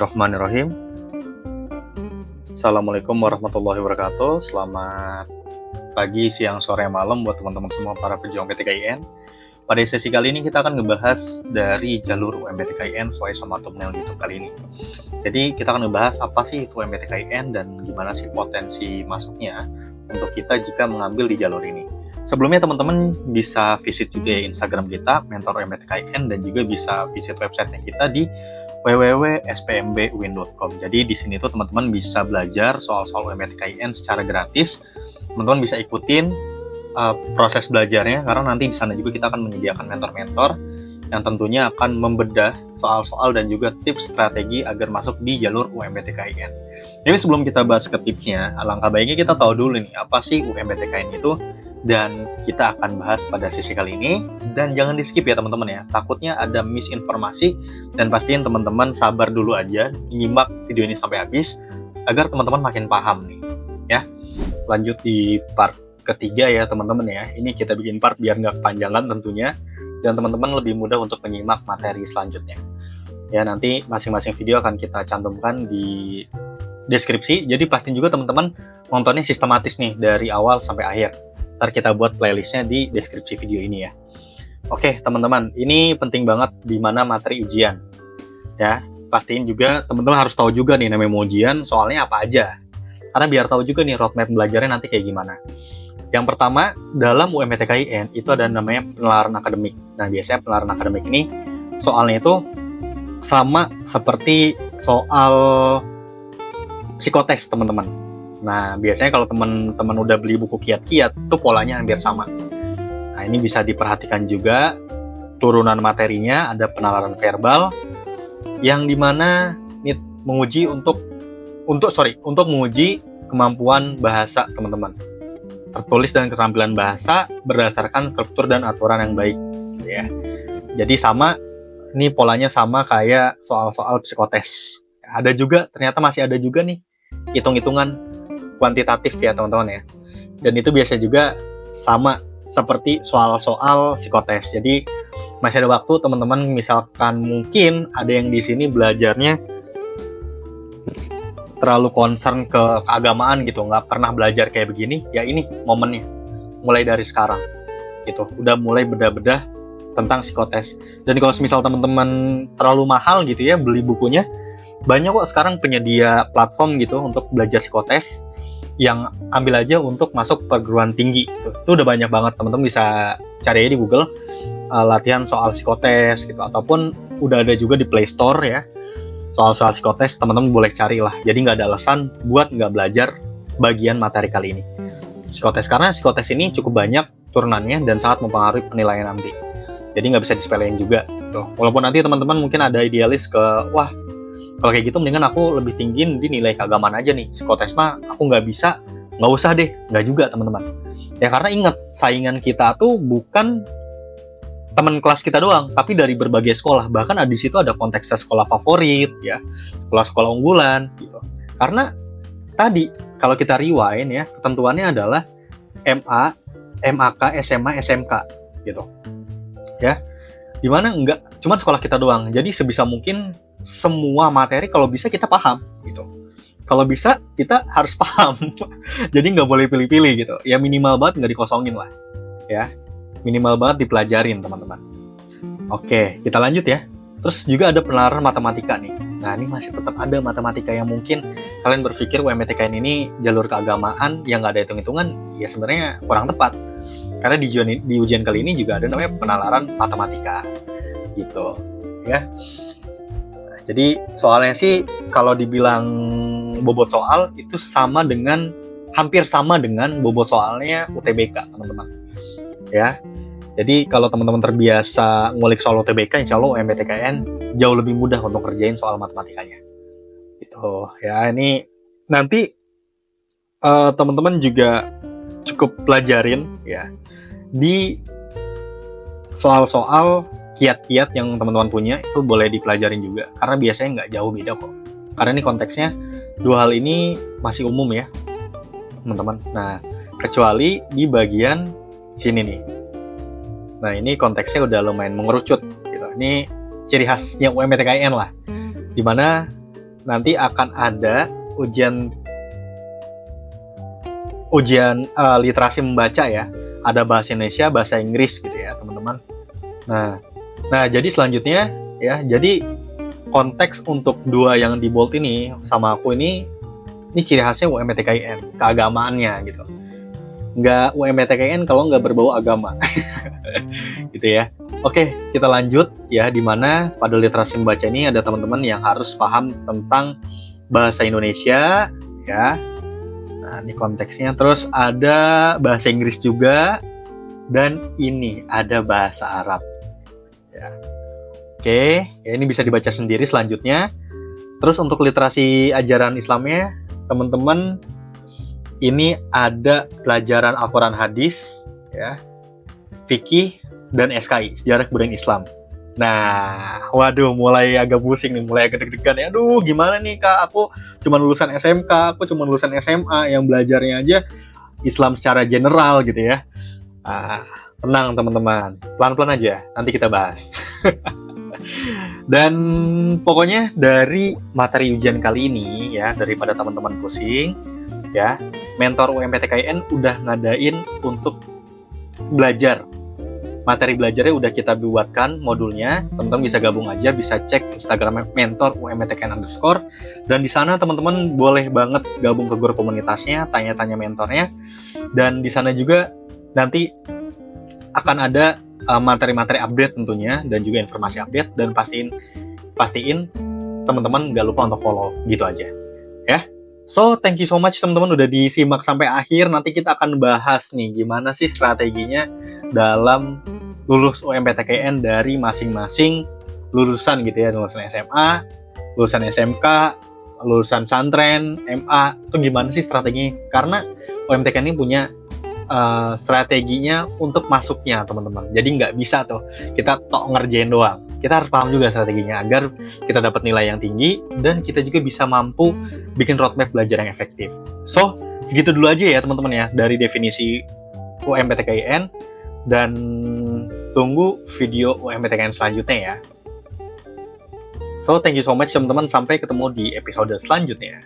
Bismillahirrahmanirrahim. Assalamualaikum warahmatullahi wabarakatuh. Selamat pagi, siang, sore, malam buat teman-teman semua para pejuang PTKIN. Pada sesi kali ini kita akan ngebahas dari jalur UMPTKIN sesuai sama thumbnail YouTube kali ini. Jadi kita akan ngebahas apa sih itu UMPTKIN dan gimana sih potensi masuknya untuk kita jika mengambil di jalur ini. Sebelumnya teman-teman bisa visit juga Instagram kita, Mentor UMPTKIN, dan juga bisa visit websitenya kita di www.spmbwin.com. Jadi di sini tuh teman-teman bisa belajar soal-soal UMPTKIN secara gratis. Teman-teman bisa ikutin proses belajarnya, karena nanti di sana juga kita akan menyediakan mentor-mentor yang tentunya akan membedah soal-soal dan juga tips strategi agar masuk di jalur UMPTKIN. Jadi sebelum kita bahas ke tipsnya, alangkah baiknya kita tahu dulu nih apa sih UMPTKIN itu, dan kita akan bahas pada sesi kali ini. Dan jangan di skip ya teman-teman ya, takutnya ada misinformasi, dan pastiin teman-teman sabar dulu aja, nyimak video ini sampai habis agar teman-teman makin paham nih ya. Lanjut di part ketiga ya teman-teman ya, ini kita bikin part biar nggak kepanjangan tentunya, dan teman-teman lebih mudah untuk menyimak materi selanjutnya ya. Nanti masing-masing video akan kita cantumkan di deskripsi, jadi pastiin juga teman-teman nontonnya sistematis nih dari awal sampai akhir. Ntar kita buat playlistnya di deskripsi video ini ya. Oke teman-teman, ini penting banget di mana materi ujian ya. Pastiin juga teman-teman harus tahu juga nih namanya mau ujian soalnya apa aja, karena biar tahu juga nih roadmap belajarnya nanti kayak gimana. Yang pertama, dalam UMPTKIN itu ada namanya penalaran akademik. Nah biasanya penalaran akademik ini soalnya itu sama seperti soal psikotes teman-teman. Nah, biasanya kalau teman-teman udah beli buku kiat-kiat, itu polanya hampir sama. Nah, ini bisa diperhatikan juga turunan materinya, ada penalaran verbal, yang dimana ini menguji untuk menguji kemampuan bahasa teman-teman. Tertulis dan keterampilan bahasa berdasarkan struktur dan aturan yang baik. Ya. Jadi sama, ini polanya sama kayak soal-soal psikotes. Ternyata masih ada juga nih hitung-hitungan kuantitatif ya teman-teman ya. Dan itu biasa juga sama seperti soal-soal psikotes. Jadi masih ada waktu teman-teman, misalkan mungkin ada yang di sini belajarnya terlalu concern ke keagamaan gitu, nggak pernah belajar kayak begini, ya ini momennya. Mulai dari sekarang gitu, udah mulai bedah-bedah tentang psikotes. Dan kalau misal teman-teman terlalu mahal gitu ya beli bukunya, banyak kok sekarang penyedia platform gitu untuk belajar psikotes, yang ambil aja untuk masuk perguruan tinggi gitu. Itu udah banyak banget, teman-teman bisa cari aja di Google latihan soal psikotes gitu, ataupun udah ada juga di Play Store ya soal-soal psikotes, teman-teman boleh cari lah. Jadi nggak ada alasan buat nggak belajar bagian materi kali ini psikotes, karena psikotes ini cukup banyak turunannya dan sangat mempengaruhi penilaian nanti. Jadi nggak bisa disepelein juga tuh. Walaupun nanti teman-teman mungkin ada idealis ke, wah kalau kayak gitu mendingan aku lebih tinggiin di nilai keagamaan aja nih, psikotes mah aku nggak bisa, nggak usah deh. Nggak juga teman-teman ya, karena ingat saingan kita tuh bukan teman kelas kita doang, tapi dari berbagai sekolah. Bahkan di situ ada konteksnya sekolah favorit ya, sekolah-sekolah unggulan gitu. Karena tadi kalau kita rewind ya, ketentuannya adalah MA, MAK, SMA, SMK gitu ya, dimana nggak cuma sekolah kita doang. Jadi sebisa mungkin semua materi kalau bisa kita paham gitu. Kalau bisa kita harus paham. Jadi nggak boleh pilih-pilih gitu. Ya minimal banget nggak dikosongin lah. Ya minimal banget dipelajarin teman-teman. Oke, kita lanjut ya. Terus juga ada penalaran matematika nih. Nah ini masih tetap ada matematika yang mungkin kalian berpikir UMPTKIN ini jalur keagamaan yang nggak ada hitung-hitungan. Ya sebenarnya kurang tepat. Karena di ujian kali ini juga ada namanya penalaran matematika gitu ya. Jadi soalnya sih kalau dibilang bobot soal itu hampir sama dengan bobot soalnya UTBK teman-teman ya. Jadi kalau teman-teman terbiasa ngulik soal UTBK, insya Allah UMPTKIN jauh lebih mudah untuk kerjain soal matematikanya gitu ya. Ini nanti teman-teman juga cukup pelajarin ya di soal-soal kiat-kiat yang teman-teman punya, itu boleh dipelajarin juga, karena biasanya nggak jauh beda kok. Karena ini konteksnya dua hal ini masih umum ya teman-teman. Nah kecuali di bagian sini nih. Nah ini konteksnya udah lumayan mengerucut gitu. Ini ciri khasnya UMPTKIN lah, dimana nanti akan ada ujian literasi membaca ya. Ada bahasa Indonesia, bahasa Inggris gitu ya, teman-teman. Nah, jadi selanjutnya ya, jadi konteks untuk dua yang di bold ini sama aku ini ciri khasnya UMPTKIN, keagamaannya gitu. Nggak UMPTKIN kalau nggak berbau agama. Gitu ya. Oke, kita lanjut ya, dimana pada literasi membaca ini ada teman-teman yang harus paham tentang bahasa Indonesia ya. Nah, ini konteksnya. Terus ada bahasa Inggris juga, dan ini ada bahasa Arab ya. Oke, ya ini bisa dibaca sendiri selanjutnya. Terus untuk literasi ajaran Islamnya, teman-teman, ini ada pelajaran Al-Quran Hadis ya, fikih, dan SKI, Sejarah Kebudayaan Islam. Nah, waduh, mulai agak pusing nih, mulai agak deg-degan ya. Aduh, gimana nih Kak, aku cuma lulusan SMK, aku cuma lulusan SMA, yang belajarnya aja Islam secara general gitu ya. Tenang teman-teman, pelan-pelan aja, nanti kita bahas. Dan pokoknya dari materi ujian kali ini ya, daripada teman-teman pusing ya, mentor UMPTKIN udah ngadain untuk belajar. Materi belajarnya udah kita buatkan modulnya, teman-teman bisa gabung aja, bisa cek Instagram mentor UMPTKIN_, dan di sana teman-teman boleh banget gabung ke grup komunitasnya, tanya-tanya mentornya, dan di sana juga nanti akan ada materi-materi update tentunya, dan juga informasi update, dan pastiin teman-teman gak lupa untuk follow, gitu aja ya. So, thank you so much teman-teman udah disimak sampai akhir. Nanti kita akan bahas nih gimana sih strateginya dalam lulus UMPTKIN dari masing-masing lulusan gitu ya, lulusan SMA, lulusan SMK, lulusan pesantren, MA, itu gimana sih strateginya? Karena UMTKIN ini punya strateginya untuk masuknya teman-teman. Jadi nggak bisa tuh kita tok ngerjain doang. Kita harus paham juga strateginya agar kita dapat nilai yang tinggi dan kita juga bisa mampu bikin roadmap belajar yang efektif. So, segitu dulu aja ya teman-teman ya dari definisi UMPTKIN, dan tunggu video UMPTKIN selanjutnya ya. So, thank you so much teman-teman, sampai ketemu di episode selanjutnya.